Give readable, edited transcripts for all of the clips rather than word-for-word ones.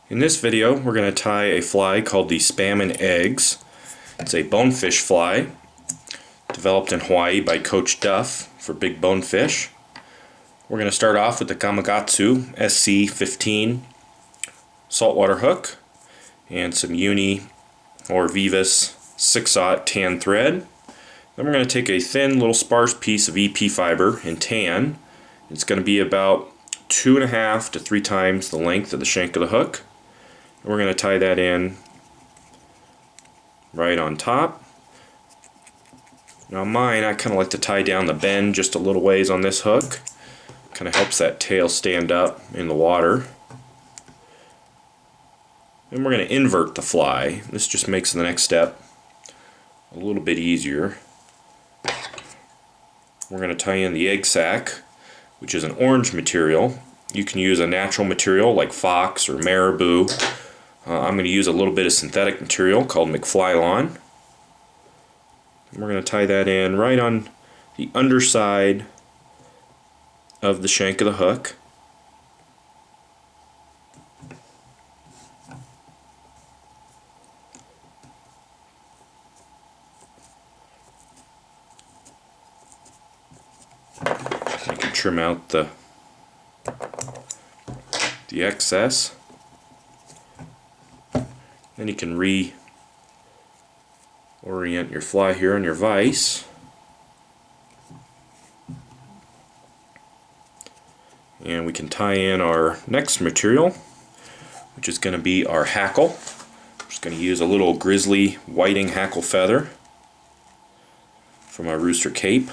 In this video, we're going to tie a fly called the Spammin' Eggs. It's a bonefish fly developed in Hawaii by Coach Duff for big bonefish. We're going to start off with the Gamakatsu SC15 saltwater hook and some uni or Veevus 6/0 tan thread. Then we're going to take a thin little sparse piece of EP fiber in tan. It's going to be about 2.5 to 3 times the length of the shank of the hook. And we're going to tie that in right on top. Now mine, I kind of like to tie down the bend just a little ways on this hook. Kind of helps that tail stand up in the water. And we're going to invert the fly. This just makes the next step a little bit easier. We're going to tie in the egg sac, which is an orange material. You can use a natural material like fox or marabou. I'm going to use a little bit of synthetic material called McFlylon. And we're going to tie that in right on the underside of the shank of the hook. You can trim out the excess. Then you can reorient your fly here on your vise. And we can tie in our next material, which is going to be our hackle. I'm just going to use a little Grizzly whiting hackle feather for my Rooster cape.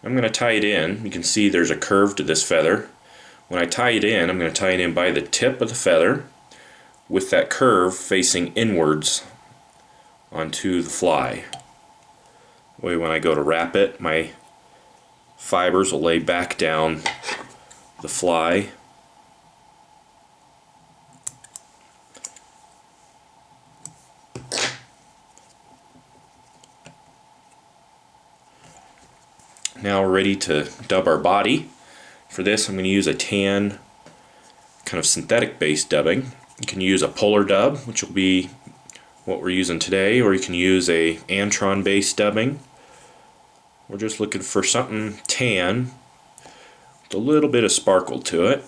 I'm going to tie it in. You can see there's a curve to this feather. When I tie it in, I'm going to tie it in by the tip of the feather with that curve facing inwards onto the fly. That way when I go to wrap it, my fibers will lay back down the fly. Now we're ready to dub our body. For this I'm going to use a tan kind of synthetic based dubbing. You can use a polar dub, which will be what we're using today, or you can use a antron based dubbing. We're just looking for something tan with a little bit of sparkle to it.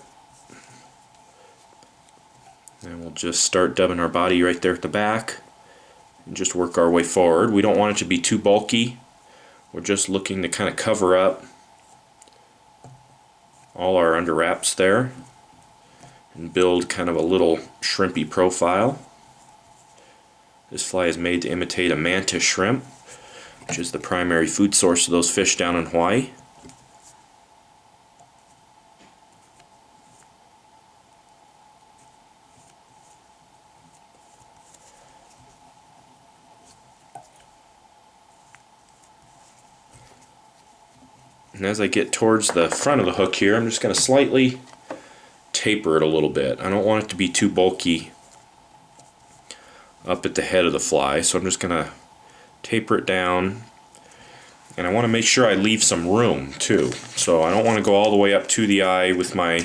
And we'll just start dubbing our body right there at the back and just work our way forward. We don't want it to be too bulky. We're just looking to kind of cover up all our under wraps there and build kind of a little shrimpy profile. This fly is made to imitate a Mantis Shrimp, which is the primary food source of those fish down in Hawaii. And as I get towards the front of the hook here, I'm just going to slightly taper it a little bit. I don't want it to be too bulky up at the head of the fly, so I'm just going to taper it down. And I want to make sure I leave some room too. So I don't want to go all the way up to the eye with my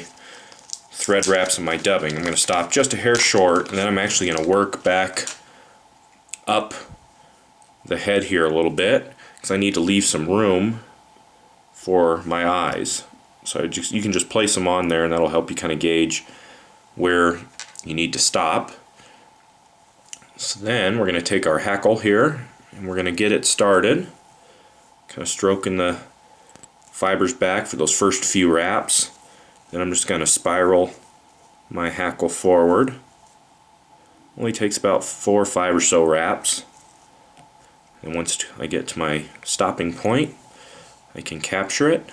thread wraps and my dubbing. I'm going to stop just a hair short, and then I'm actually going to work back up the head here a little bit because I need to leave some room for my eyes. So you can just place them on there, and that'll help you kind of gauge where you need to stop. So then we're going to take our hackle here and we're going to get it started, kind of stroking the fibers back for those first few wraps. Then I'm just going to spiral my hackle forward. Only takes about 4 or 5 or so wraps, and once I get to my stopping point, I can capture it.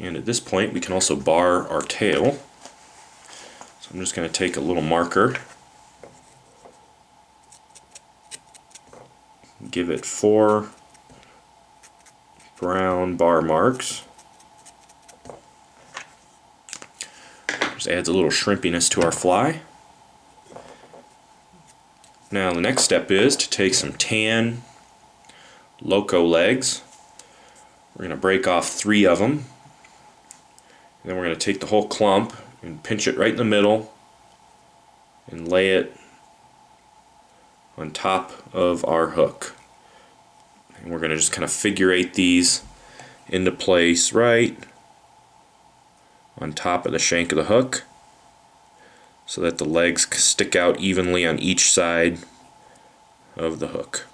And at this point we can also bar our tail. So I'm just going to take a little marker, give it 4 brown bar marks. Just adds a little shrimpiness to our fly. Now the next step is to take some tan Loco legs. We're going to break off 3 of them. And then we're going to take the whole clump and pinch it right in the middle and lay it on top of our hook. And we're going to just kind of figure eight these into place right on top of the shank of the hook so that the legs stick out evenly on each side of the hook.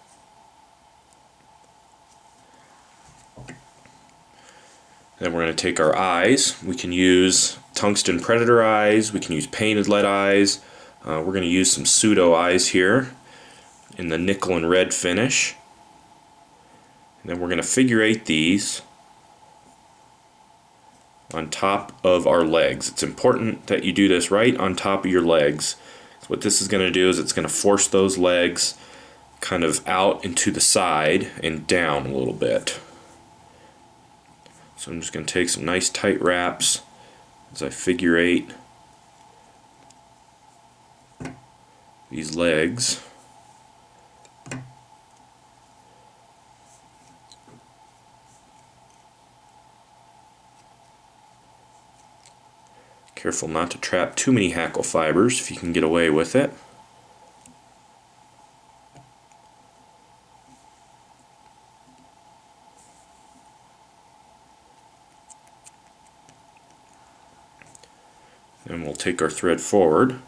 Then we're going to take our eyes. We can use tungsten predator eyes, we can use painted lead eyes. We're going to use some Pseudo eyes here in the nickel and red finish. And then we're going to figure eight these on top of our legs. It's important that you do this right on top of your legs. So what this is going to do is it's going to force those legs kind of out into the side and down a little bit. So I'm just going to take some nice tight wraps as I figure eight these legs. Careful not to trap too many hackle fibers if you can get away with it. Then we'll take our thread forward.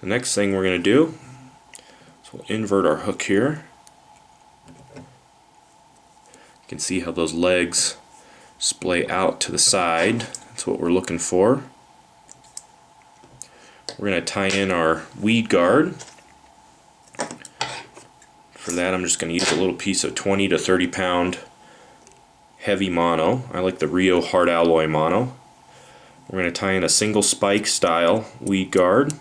The next thing we're going to do is we'll invert our hook here. You can see how those legs splay out to the side. That's what we're looking for. We're going to tie in our weed guard. For that I'm just going to use a little piece of 20 to 30 pound heavy mono. I like the Rio hard alloy mono. We're going to tie in a single spike style weed guard.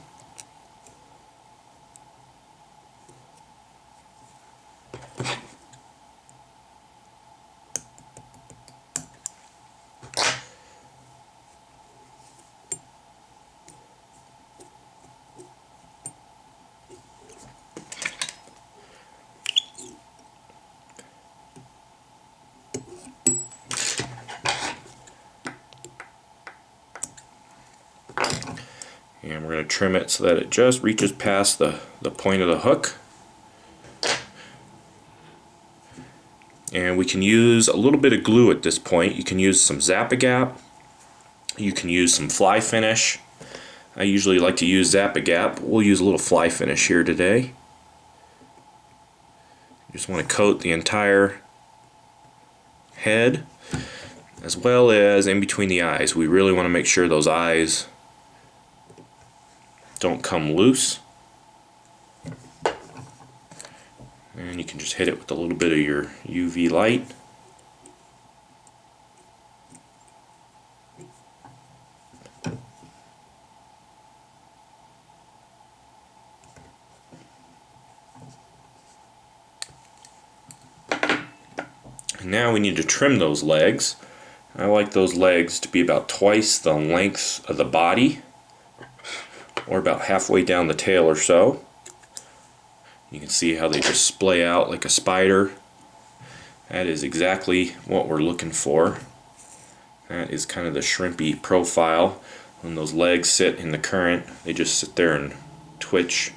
And we're going to trim it so that it just reaches past the point of the hook. And we can use a little bit of glue at this point. You can use some Zap-A-Gap. You can use some fly finish. I usually like to use Zap-A-Gap. We'll use a little fly finish here today. You just want to coat the entire head as well as in between the eyes. We really want to make sure those eyes don't come loose. And you can just hit it with a little bit of your UV light. And now we need to trim those legs. I like those legs to be about twice the length of the body, or about halfway down the tail or so. You can see how they just splay out like a spider. That is exactly what we're looking for. That is kind of the shrimpy profile. When those legs sit in the current, they just sit there and twitch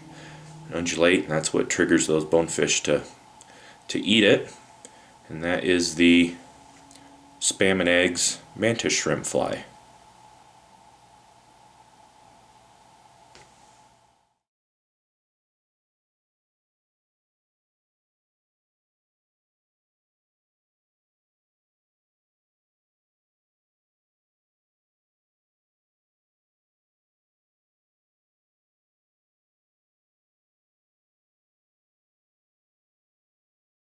and undulate, and that's what triggers those bonefish to eat it. And that is the Spam and Eggs Mantis Shrimp fly.